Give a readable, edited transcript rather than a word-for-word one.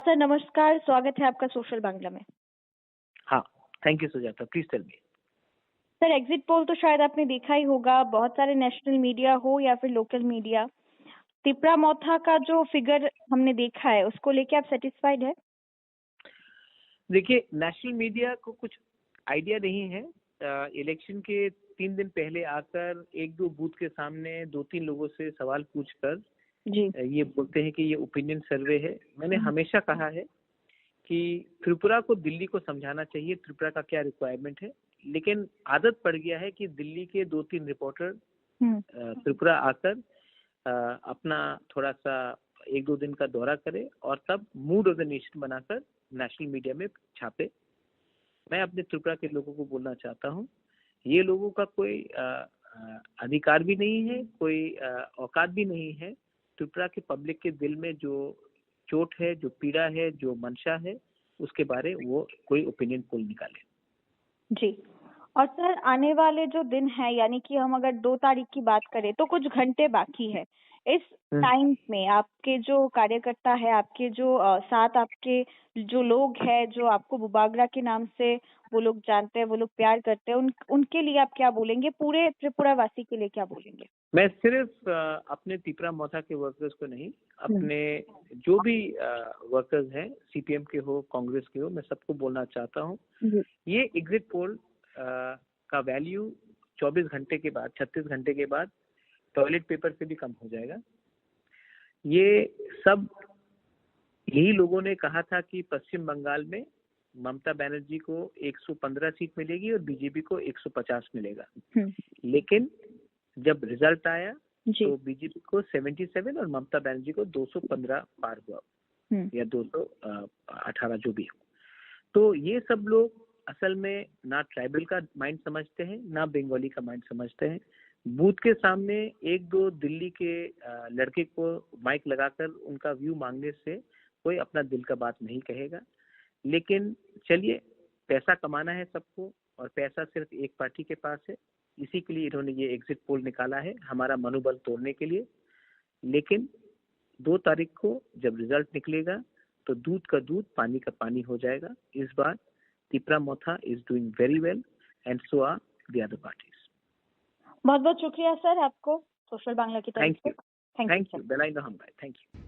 Sir नमस्कार, स्वागत है आपका सोशल बांग्ला में। हाँ, thank you Sujata, please tell me. Sir exit poll तो शायद आपने देखा ही होगा, बहुत सारे नेशनल मीडिया हो या फिर लोकल मीडिया, तिपरा मोथा का जो फिगर हमने देखा है उसको लेके आप सेटिस्फाइड है? देखिए, नेशनल मीडिया को कुछ आइडिया नहीं है। इलेक्शन के 3 दिन पहले आकर 1-2 बूथ के सामने 2-3 लोगों से सवाल पूछकर जी। ये बोलते हैं कि ये ओपिनियन सर्वे है। मैंने हमेशा कहा है कि त्रिपुरा को दिल्ली को समझाना चाहिए त्रिपुरा का क्या रिक्वायरमेंट है, लेकिन आदत पड़ गया है कि दिल्ली के 2-3 रिपोर्टर त्रिपुरा आकर अपना थोड़ा सा 1-2 दिन का दौरा करे और तब मूड ऑफ द नेशन बनाकर नेशनल मीडिया में छापे। मैं अपने त्रिपुरा के लोगों को बोलना चाहता हूँ, ये लोगों का कोई अधिकार भी नहीं है, कोई औकात भी नहीं है त्रिपुरा के पब्लिक के दिल में जो चोट है, जो पीड़ा है, जो मंशा है, उसके बारे वो कोई ओपिनियन पोल निकाले। जी। और सर आने वाले जो दिन है, यानी कि हम अगर 2 तारीख की बात करें तो कुछ घंटे बाकी है। इस टाइम में आपके जो कार्यकर्ता है, आपके जो साथ आपके जो लोग हैं, जो आपको बुबागरा के नाम से वो लोग जानते हैं, वो लोग प्यार करते हैं, उनके लिए आप क्या बोलेंगे? पूरे त्रिपुरा वासी के लिए क्या बोलेंगे? मैं सिर्फ अपने तिपरा मोथा के वर्कर्स को नहीं, अपने जो भी वर्कर्स हैं, सीपीएम के हो, कांग्रेस के हो, मैं सबको बोलना चाहता हूँ, ये एग्जिट पोल का वैल्यू 24 घंटे के बाद, 36 घंटे के बाद टॉयलेट पेपर से भी कम हो जाएगा। ये सब यही लोगों ने कहा था कि पश्चिम बंगाल में ममता बनर्जी को 115 सीट मिलेगी और बीजेपी को 150 मिलेगा, लेकिन जब रिजल्ट आया तो बीजेपी को 77 और ममता बनर्जी को 215 पार हुआ या 218 जो भी हो। तो ये सब लोग असल में ना ट्राइबल का माइंड समझते हैं, ना बंगाली का माइंड समझते हैं। बूथ के सामने 1-2 दिल्ली के लड़के को माइक लगाकर उनका व्यू मांगने से कोई अपना दिल का बात नहीं कहेगा। लेकिन चलिए, पैसा कमाना है सबको और पैसा सिर्फ एक पार्टी के पास है, इसी के लिए इन्होंने ये एग्जिट पोल निकाला है, हमारा मनोबल तोड़ने के लिए। लेकिन 2 तारीख को जब रिजल्ट निकलेगा तो दूध का दूध, पानी का पानी हो जाएगा। इस बार Tipra Motha is doing very well and so are the other parties. बहुत बहुत शुक्रिया सर आपको सोशल बांग्ला की तरफ से। थैंक यू बेलाइंदा हम भाई, थैंक यू।